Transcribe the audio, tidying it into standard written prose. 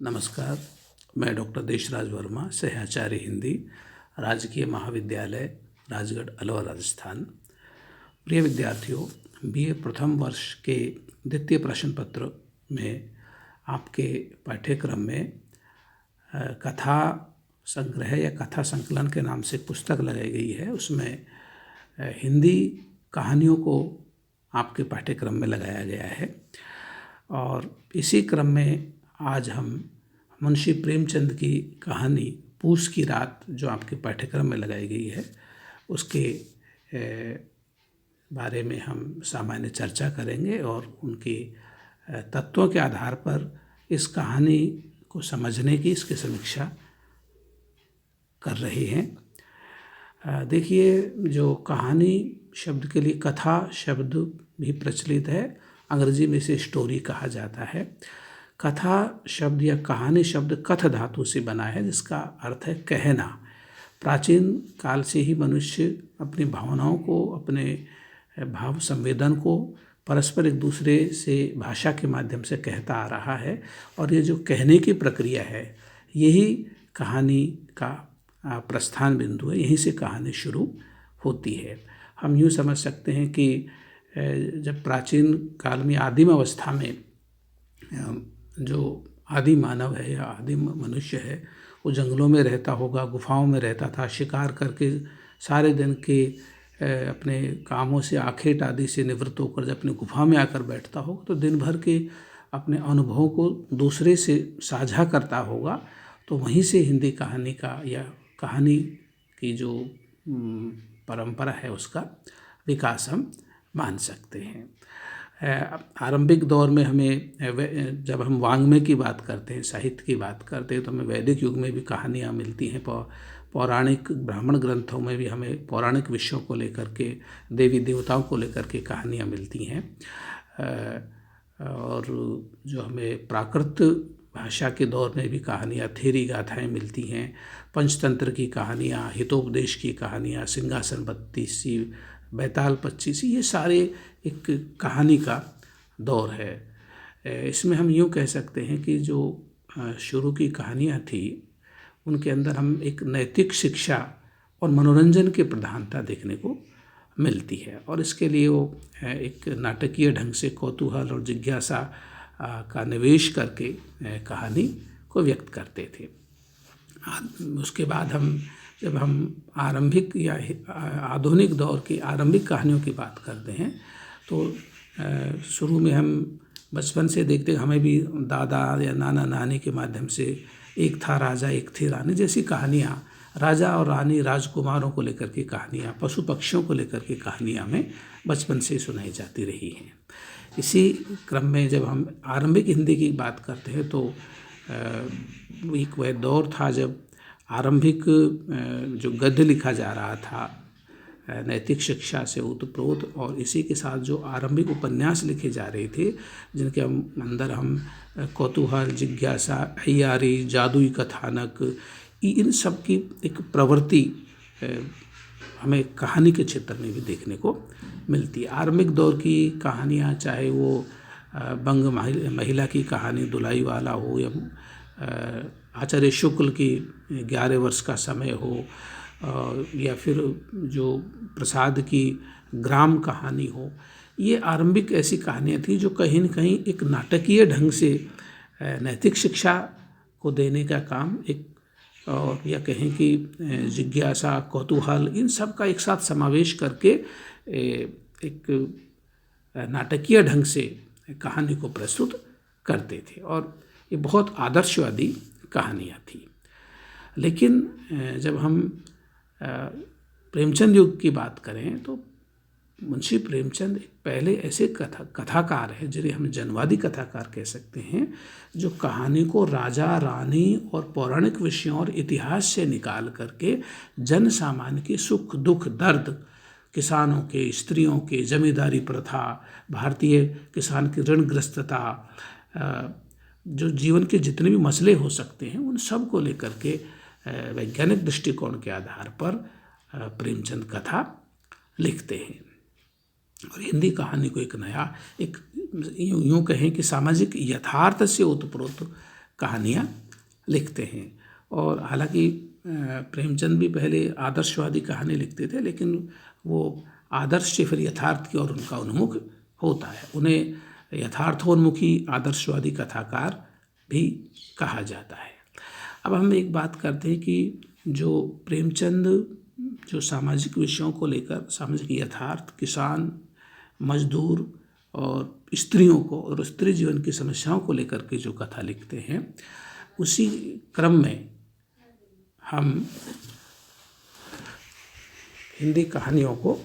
नमस्कार। मैं डॉक्टर देशराज वर्मा, सहआचार्य हिंदी, राजकीय महाविद्यालय राजगढ़ अलवर, राजस्थान। प्रिय विद्यार्थियों, बीए प्रथम वर्ष के द्वितीय प्रश्न पत्र में आपके पाठ्यक्रम में कथा संग्रह या कथा संकलन के नाम से एक पुस्तक लगाई गई है। उसमें हिंदी कहानियों को आपके पाठ्यक्रम में लगाया गया है और इसी क्रम में आज हम मुंशी प्रेमचंद की कहानी पूस की रात, जो आपके पाठ्यक्रम में लगाई गई है, उसके बारे में हम सामान्य चर्चा करेंगे और उनके तत्वों के आधार पर इस कहानी को समझने की, इसकी समीक्षा कर रहे हैं। देखिए, जो कहानी शब्द के लिए कथा शब्द भी प्रचलित है, अंग्रेजी में इसे स्टोरी कहा जाता है। कथा शब्द या कहानी शब्द कथ धातु से बना है, जिसका अर्थ है कहना। प्राचीन काल से ही मनुष्य अपनी भावनाओं को, अपने भाव संवेदन को परस्पर एक दूसरे से भाषा के माध्यम से कहता आ रहा है और ये जो कहने की प्रक्रिया है, यही कहानी का प्रस्थान बिंदु है। यहीं से कहानी शुरू होती है। हम यूँ समझ सकते हैं कि जब प्राचीन काल में आदिम अवस्था में जो आदि मानव है या आदिम मनुष्य है, वो जंगलों में रहता होगा, गुफाओं में रहता था, शिकार करके सारे दिन के अपने कामों से, आखेट आदि से निवृत्त होकर जब अपनी गुफा में आकर बैठता होगा तो दिन भर के अपने अनुभवों को दूसरे से साझा करता होगा। तो वहीं से हिंदी कहानी का या कहानी की जो परंपरा है, उसका विकास हम मान सकते हैं। आरंभिक दौर में हमें, जब हम वाङ्मय की बात करते हैं, साहित्य की बात करते हैं, तो हमें वैदिक युग में भी कहानियाँ मिलती हैं। पौराणिक ब्राह्मण ग्रंथों में भी हमें पौराणिक विषयों को लेकर के, देवी देवताओं को लेकर के कहानियाँ मिलती हैं। और जो हमें प्राकृत भाषा के दौर में भी कहानियाँ, थेरी गाथाएँ मिलती हैं। पंचतंत्र की कहानियाँ, हितोपदेश की कहानियाँ, सिंहासन बत्तीसी, बैताल पच्चीसी, ये सारे एक कहानी का दौर है। इसमें हम यूँ कह सकते हैं कि जो शुरू की कहानियाँ थी, उनके अंदर हम एक नैतिक शिक्षा और मनोरंजन की प्रधानता देखने को मिलती है और इसके लिए वो एक नाटकीय ढंग से कौतूहल और जिज्ञासा का निवेश करके कहानी को व्यक्त करते थे। उसके बाद जब हम आरंभिक या आधुनिक दौर की आरंभिक कहानियों की बात करते हैं, तो शुरू में हम बचपन से देखते, हमें भी दादा या नाना नानी के माध्यम से एक था राजा एक थी रानी जैसी कहानियाँ, राजा और रानी, राजकुमारों को लेकर के कहानियाँ, पशु पक्षियों को लेकर के कहानियाँ हमें बचपन से सुनाई जाती रही हैं। इसी क्रम में जब हम आरंभिक हिंदी की बात करते हैं, तो एक वह दौर था जब आरंभिक जो गद्य लिखा जा रहा था, नैतिक शिक्षा से ओतप्रोत, और इसी के साथ जो आरंभिक उपन्यास लिखे जा रहे थे, जिनके अंदर हम कौतूहल, जिज्ञासा, अय्यारी, जादुई कथानक, इन सब की एक प्रवृत्ति हमें कहानी के क्षेत्र में भी देखने को मिलती है। आरंभिक दौर की कहानियाँ, चाहे वो बंग महिला की कहानी दुलाई वाला हो, या आचार्य शुक्ल की 11 वर्ष का समय हो, या फिर जो प्रसाद की ग्राम कहानी हो, ये आरंभिक ऐसी कहानियाँ थी जो कहीं न कहीं एक नाटकीय ढंग से नैतिक शिक्षा को देने का काम, एक और या कहें कि जिज्ञासा, कौतूहल, इन सब का एक साथ समावेश करके एक नाटकीय ढंग से कहानी को प्रस्तुत करते थे और ये बहुत आदर्शवादी कहानियाँ थी। लेकिन जब हम प्रेमचंद युग की बात करें, तो मुंशी प्रेमचंद पहले ऐसे कथाकार हैं, जिन्हें हम जनवादी कथाकार कह सकते हैं, जो कहानी को राजा रानी और पौराणिक विषयों और इतिहास से निकाल करके जन सामान्य के सुख दुख दर्द, किसानों के, स्त्रियों के, जमींदारी प्रथा, भारतीय किसान की ऋणग्रस्तता, जो जीवन के जितने भी मसले हो सकते हैं, उन सब को लेकर के वैज्ञानिक दृष्टिकोण के आधार पर प्रेमचंद कथा लिखते हैं और हिंदी कहानी को एक नया, एक यूँ कहें कि सामाजिक यथार्थ से ओतप्रोत कहानियाँ लिखते हैं। और हालांकि प्रेमचंद भी पहले आदर्शवादी कहानी लिखते थे, लेकिन वो आदर्श से फिर यथार्थ की ओर उनका उन्मुख होता है। उन्हें यथार्थोन्मुखी आदर्शवादी कथाकार भी कहा जाता है। अब हम एक बात करते हैं कि जो प्रेमचंद जो सामाजिक विषयों को लेकर, सामाजिक यथार्थ, किसान, मजदूर और स्त्रियों को और स्त्री जीवन की समस्याओं को लेकर के जो कथा लिखते हैं, उसी क्रम में हम हिंदी कहानियों को